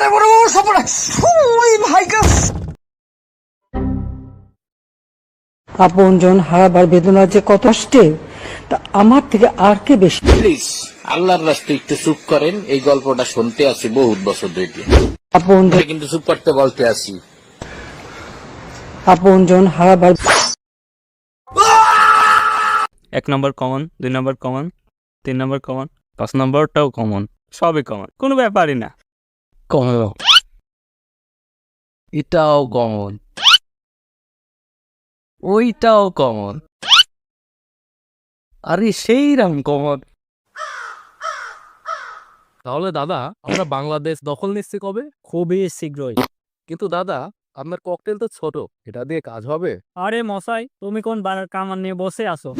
আরে বড় বড় সর্বনাশ! ওই ভাইকা আপনজন হারাবার বেদনা যে কত কষ্টে, তা আমার থেকে আর কে বেশি। প্লিজ আল্লাহর রাস্তায় একটু চুপ করেন। এই গল্পটা শুনতে আসি বহুত বছর ধরে, আপনজন কিন্তু চুপ করতে বলতে আসি। আপনজন হারাবার 1 নম্বর কমন, 2 নম্বর কমন, 3 নম্বর কমন, 5 নম্বরটাও কমন, সবই কমন, কোনো ব্যাপারই না। কমন, এটাও কমন, ওইটাও কমন, আরে সেই রাম কমন। তাহলে দাদা, আমরা বাংলাদেশ দখল নিচ্ছি কবে? খুবই শীঘ্রই। কিন্তু দাদা, আপনার ককটেল তো ছোট, এটা দিয়ে কাজ হবে? আরে মশাই, তুমি কোন বানার কামান নিয়ে বসে আছো?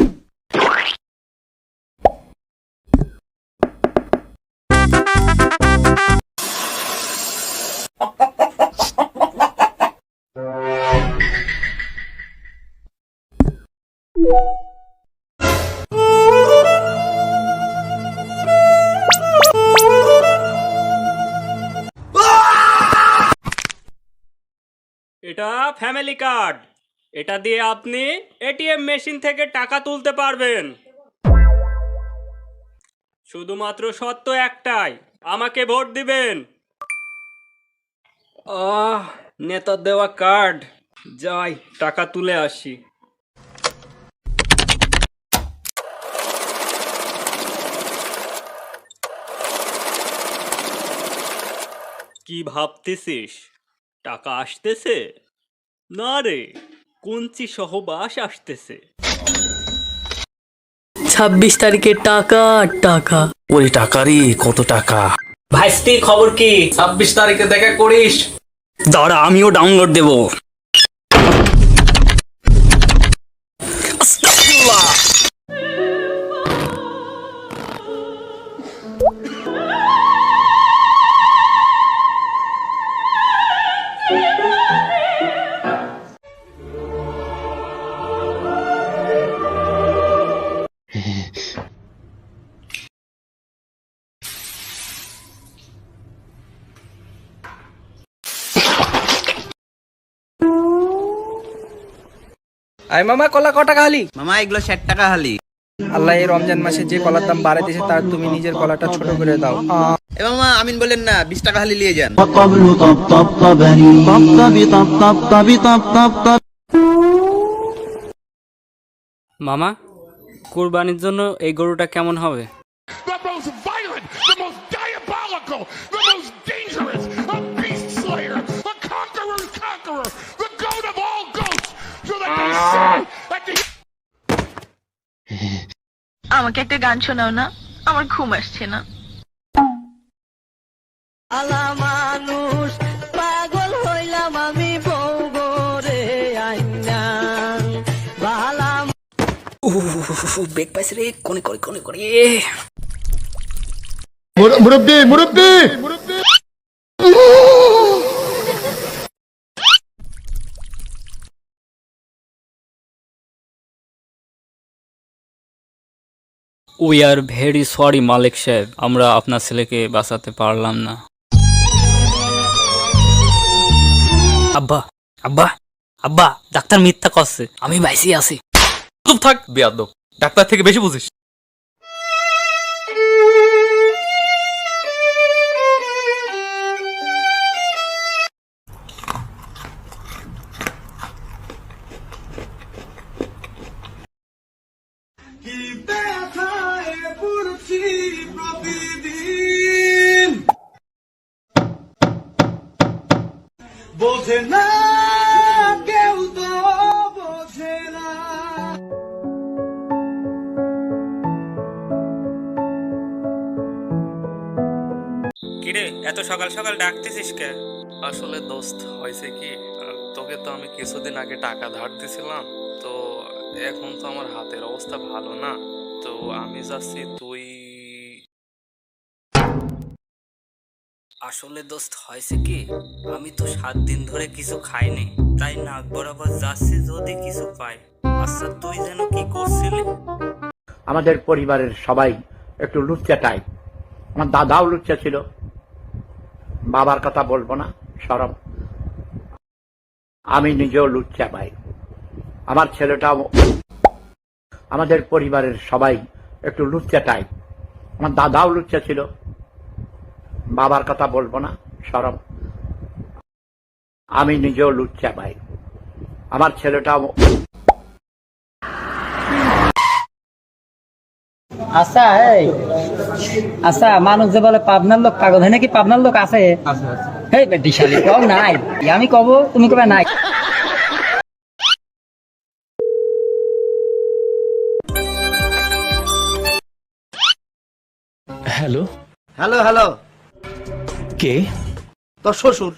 এটা ফ্যামিলি কার্ড। এটা দিয়ে আপনি এটিএম মেশিন থেকে টাকা তুলতে পারবেন। শুধুমাত্র শর্ত একটাই, আমাকে ভোট দিবেন। নেতার দেওয়া কার্ড, যাই টাকা তুলে আসি। কি ভাবতেছিস? টাকা আসতেছে? না রে, কঞ্চি সহ বাস আসতেছে। 26 তারিখে টাকা আর টাকা। ওই টাকারই কত টাকা? ভাইস্তি খবর কি? 26 তারিখে দেখা করিস। দাঁড়া, আমিও ডাউনলোড দেব। আই মামা, কলা ক টাকা হালি? মামা এগুলো 60 টাকা হালি। আল্লাহ এই রমজান মাসে যে কলার দাম বাড়াই দিয়েছে, তার তুমি নিজের কলাটা ছোট করে দাও। এ মামা আমিন বলেন না, 20 টাকা হালি নিয়ে যান। মামা, কুরবানির জন্য এই গরুটা কেমন হবে? আমাকে একটা গান শোনাও না, আমার ঘুম আসছে না। আলা মানুষ পাগল হইলাম আমি, বউ গোরে আইনা বালা। বেগ পাইছে রে, কোনে করে কোনে করে। মুরব্বি মুরব্বি উই আর ভেরি সরি মালিক সাহেব, আমরা আপনার ছেলেকে বাঁচাতে পারলাম না। আব্বা আব্বা আব্বা, ডাক্তার মিথ্যা করছে, আমি বাইসি আছি। চুপ থাক বেয়াদব, ডাক্তার থেকে বেশি বুঝিস। বোঝে না কেউ, তো বোঝে না। কিরে, এত সকাল সকাল ডাকতেছিস কে? আসলে দোস্ত হয়েছে কি, তোকে তো আমি কিছুদিন আগে টাকা ধার দিছিলাম, তো এখন তো আমার হাতের অবস্থা ভালো না, তো আমি যাচ্ছি তুই। আসলে দোস্ত হয়েছে কি, আমি তো 7 দিন ধরে কিছু খাইনি, তাই নাক বরাবর যাচ্ছি যদি কিছু পাই। আচ্ছা, তুই যেন কি করছিলি? আমাদের পরিবারের সবাই একটু লুচ্চা টাইপ। আমার দাদাও লুচ্চা ছিল, বাবার কথা বলবো না, শরম। আমি নিজেও লুচ্চা ভাই, আমার ছেলেটাও, আমাদের পরিবারের সবাই একটু লুচ্চা টাইপ। আমার দাদাও লুচ্চা ছিল। বাবার কথা বলবো না, শরম। আমি নিজেও লুচ্চা ভাই, আমার ছেলেটাও। আচ্ছা এই আচ্ছা, মানুষ যে বলে পাবনার লোক পাগল হয় নাকি? পাবনার লোক আছে? হেই বেটি শালি, কও নাই, আমি কব তুমি কবে নাই। হ্যালো, হ্যালো হ্যালো, কে? তোর শ্বশুর।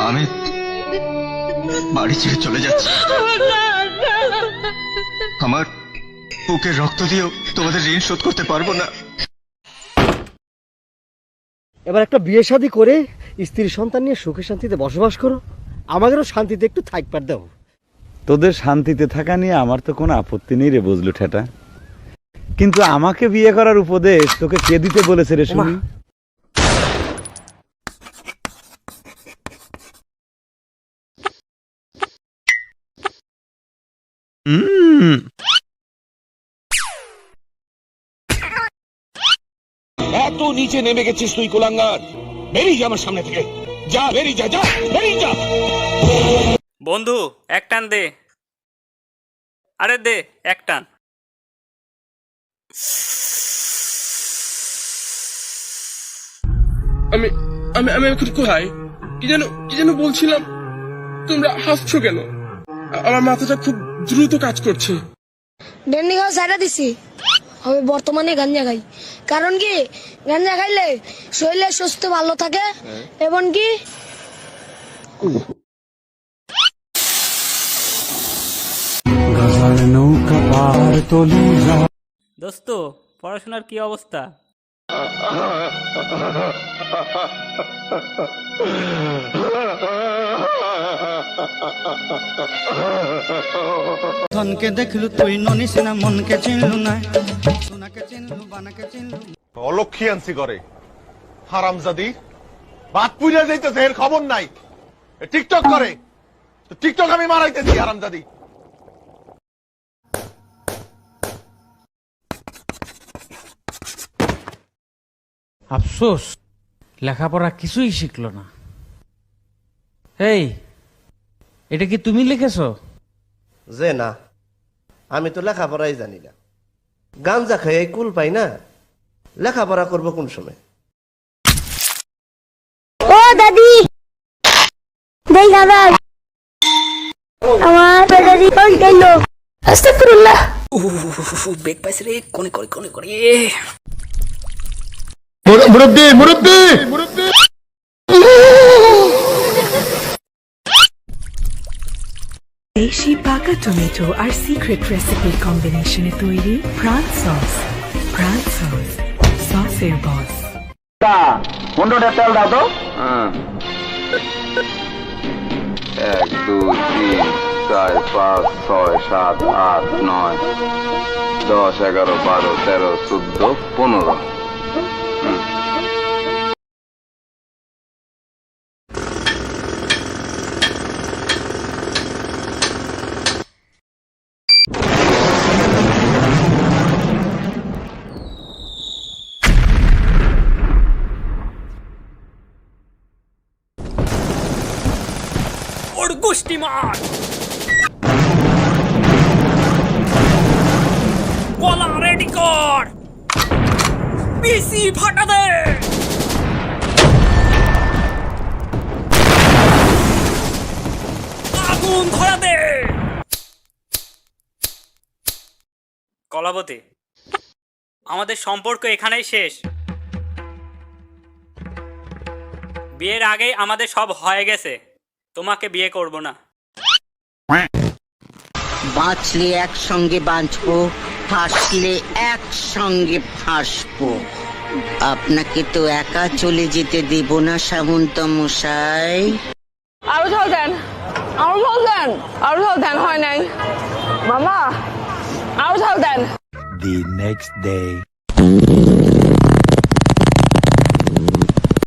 আমি বাড়ি ছেড়ে চলে যাচ্ছি। আমার বুকের রক্ত দিয়েও তোমাদের ঋণ শোধ করতে পারবো না। এবার একটা বিয়ে শাদী করে স্ত্রী সন্তান নিয়ে সুখে শান্তিতে বসবাস করো, আমাদেরও শান্তিতে একটু থাকবার দাও। তোদের শান্তিতে থাকা নিয়ে আমার তো কোনো আপত্তি নেই রে বজলু ঠেটা, কিন্তু আমাকে বিয়ে করার উপদেশ তোকে কে দিতে বলেছে রে শুনি? এত নিচে নেমে গেছিস তুই কুলাঙ্গার, বেরিয়ে যা আমার সামনে থেকে, যা বেরিয়ে যা, যা বেরিয়ে যা। বন্ধু এক টান দে, আরে দে এক টান। আমি আমি আমি এখন কোথায়? কি যেন বলছিলাম, তোমরা হাসছো কেন? আমার মাথাটা খুব দ্রুত কাজ করছে। ডেন্ডি খাওয়া সাইডা দিছি, আমি বর্তমানে গাঞ্জা খাই। কারণ কি, গাঞ্জা খাইলে শরীরের সুস্থ ভালো থাকে এবং কি দোস্ত পড়াশোনার কি অবস্থা? ধনকে দেখলু তুই ননিস না, মনকে চিনলু না, সোনাকে চিনলু বানাকে চিনলু। অলক্ষী আনছি করে হারামজাদি, বাত পুইরা যাইতেছে, এর খবর নাই। টিকটক করে, টিকটক আমি মারাইতেছি হারামজাদি। আফসোস, লেখাপড়া কিছুই শিখলো না। এই, এটা কি তুমি লিখেছো? যে না, আমি তো লেখাপড়াই জানি না, গাঞ্জা খাই কুল পাই না, লেখাপড়া করবো কোন সময়? ও দাদি দেই খাবার, আমার পেটে রিপোর্ট গেল। আস্তাগফিরুল্লাহ। বেগ পাইছে রে, কোনে করে কোনে করে। মুরব্বি মুরব্বি, দেশি পাকা টমেটো আর সিক্রেট রেসিপি কম্বিনেশনে তৈরি প্রাণ সস। প্রাণ সস, সসের বস। 15টা তেল দাও তো। 1 2 3 4 5 6 7 8 9 10 11 12 13 14 15। ওর গোষ্ঠী মার, গলা রেডি কর, পিসি ফাটা দে। আগুন ধরা দে। কলাবতী, আমাদের সম্পর্ক এখানেই শেষ। বিয়ের আগেই আমাদের সব হয়ে গেছে, তোমাকে বিয়ে করব না। বাঁচলে একসঙ্গে বাঁচবো, ফাঁসলে একসঙ্গে ফাঁসবো। আপনাকে তো একা চলে যেতে দেব না সামন্ত মশাই। আরো ঝাল দেন, আরো ঝাল দেন, আরো ঝাল দেন, হয় নাই মামা, আরো ঝাল দেন। The next day.